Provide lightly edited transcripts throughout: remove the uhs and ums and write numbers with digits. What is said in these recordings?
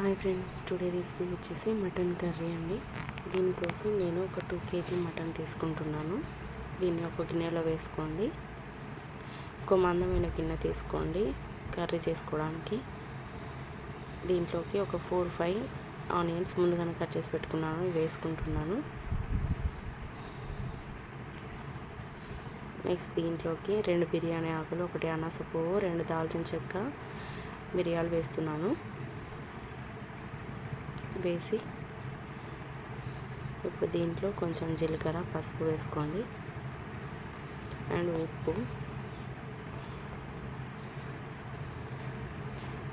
Hi friends, today recipe వచ్చేసి mutton curry అండి. దీనికోసం నేను ఒక 2 kg మటన్ తీసుకుంటున్నాను. దీన్ని ఒక గిన్నెలో వేసుకోండి. ఒక మందమైన గిన్నె తీసుకోండి కర్రీ చేసుకోవడానికి. దీంట్లోకి ఒక 4-5 ఆనియన్స్ ముందుగానే కట్ చేసి పెట్టుకున్నాను, వేసుకుంటున్నాను. నెక్స్ట్ దీంట్లోకి 2 బిర్యానీ ఆకులు, 1 అనాస పువ్వు, 2 దాల్చిన చెక్క, మిరియాలు వేస్తున్నాను. వేసి ఇప్పుడు దీంట్లో కొంచెం జీలకర్ర, పసుపు వేసుకోండి అండ్ ఉప్పు.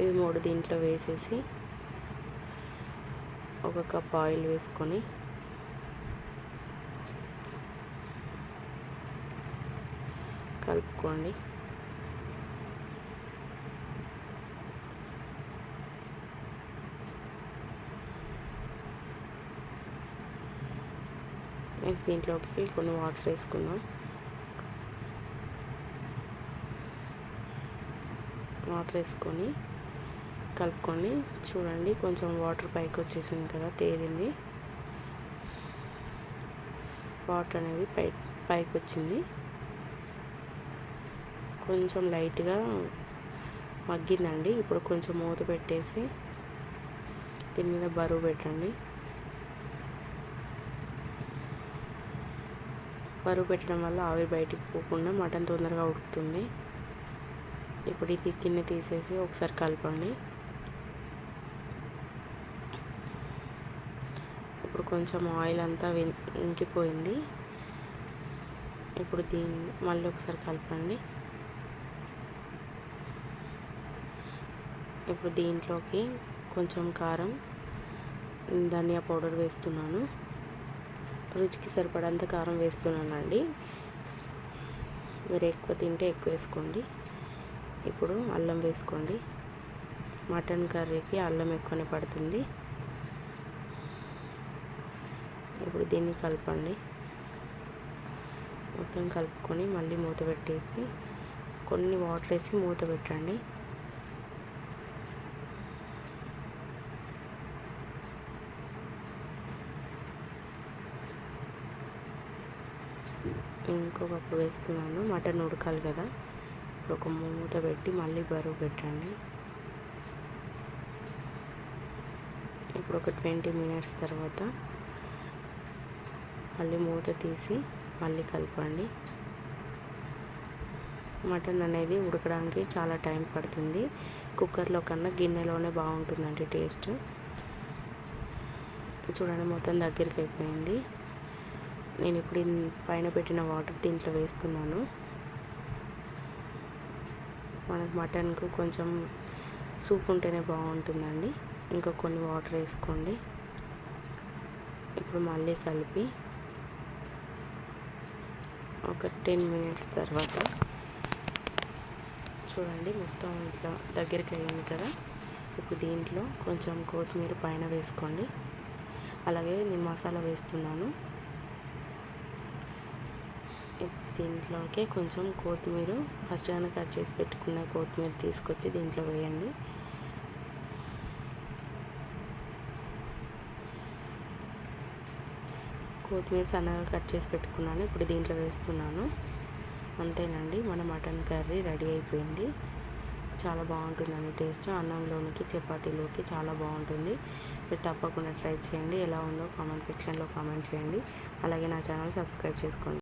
ఇవి 3 దీంట్లో వేసేసి ఒక కప్ ఆయిల్ వేసుకొని కలుపుకోండి. నెక్స్ట్ దీంట్లోకి కొన్ని వాటర్ వేసుకుందాం. వాటర్ వేసుకొని కలుపుకొని చూడండి, కొంచెం వాటర్ పైకి వచ్చేసింది కదా, తేలింది. వాటర్ అనేది పైకి వచ్చింది. కొంచెం లైట్గా మగ్గిందండి. ఇప్పుడు కొంచెం మూత పెట్టేసి దీని మీద బరువు పెట్టండి. బరువు పెట్టడం వల్ల ఆవిరి బయటికి పోకుండా మటన్ తొందరగా ఉడుకుతుంది. ఇప్పుడు ఇది గిన్నె తీసేసి ఒకసారి కలపండి. ఇప్పుడు కొంచెం ఆయిల్ అంతా ఇంకిపోయింది. ఇప్పుడు దీన్ని మళ్ళీ ఒకసారి కలపండి. ఇప్పుడు దీంట్లోకి కొంచెం కారం, ధనియా పౌడర్ వేస్తున్నాను. రుచికి సరిపడంత కారం వేస్తున్నానండి. మీరు ఎక్కువ తింటే ఎక్కువ వేసుకోండి. ఇప్పుడు అల్లం వేసుకోండి. మటన్ కర్రీకి అల్లం ఎక్కువనే పడుతుంది. ఇప్పుడు దీన్ని కలపండి. మొత్తం కలుపుకొని మళ్ళీ మూత పెట్టేసి కొన్ని వాటర్ వేసి మూత పెట్టండి. ఇంకో కప్పు వేస్తున్నాను. మటన్ ఉడకాలి కదా. ఇప్పుడు ఒక మూత పెట్టి మళ్ళీ బరువు పెట్టండి. ఇప్పుడు ఒక 20 minutes తర్వాత మళ్ళీ మూత తీసి మళ్ళీ కలపండి. మటన్ అనేది ఉడకడానికి చాలా టైం పడుతుంది. కుక్కర్లో కన్నా గిన్నెలోనే బాగుంటుందండి టేస్ట్. చూడండి, మొత్తం దగ్గరికి అయిపోయింది. నేను ఇప్పుడు పైన పెట్టిన వాటర్ దీంట్లో వేస్తున్నాను. మనకు మటన్కు కొంచెం సూప్ ఉంటేనే బాగుంటుందండి. ఇంకా కొన్ని వాటర్ వేసుకోండి. ఇప్పుడు మళ్ళీ కలిపి ఒక 10 minutes తర్వాత చూడండి, మొత్తం ఇట్లా దగ్గరికి అయ్యింది కదా. ఇప్పుడు దీంట్లో కొంచెం కొత్తిమీర పైన వేసుకోండి. అలాగే నేను మసాలా వేస్తున్నాను. దీంట్లోకి కొంచెం కొత్తిమీర, ఫస్ట్ కట్ చేసి పెట్టుకున్న కొత్తిమీర తీసుకొచ్చి దీంట్లో వేయండి. కొత్తిమీర సన్నగా కట్ చేసి పెట్టుకున్నాను. ఇప్పుడు దీంట్లో వేస్తున్నాను. అంతేనండి, మన మటన్ కర్రీ రెడీ అయిపోయింది. చాలా బాగుంటుందండి టేస్ట్. అన్నంలోనికి, చపాతీలోకి చాలా బాగుంటుంది. మీరు తప్పకుండా ట్రై చేయండి. ఎలా ఉందో కామెంట్ సెక్షన్లో కామెంట్ చేయండి. అలాగే నా ఛానల్ సబ్స్క్రైబ్ చేసుకోండి.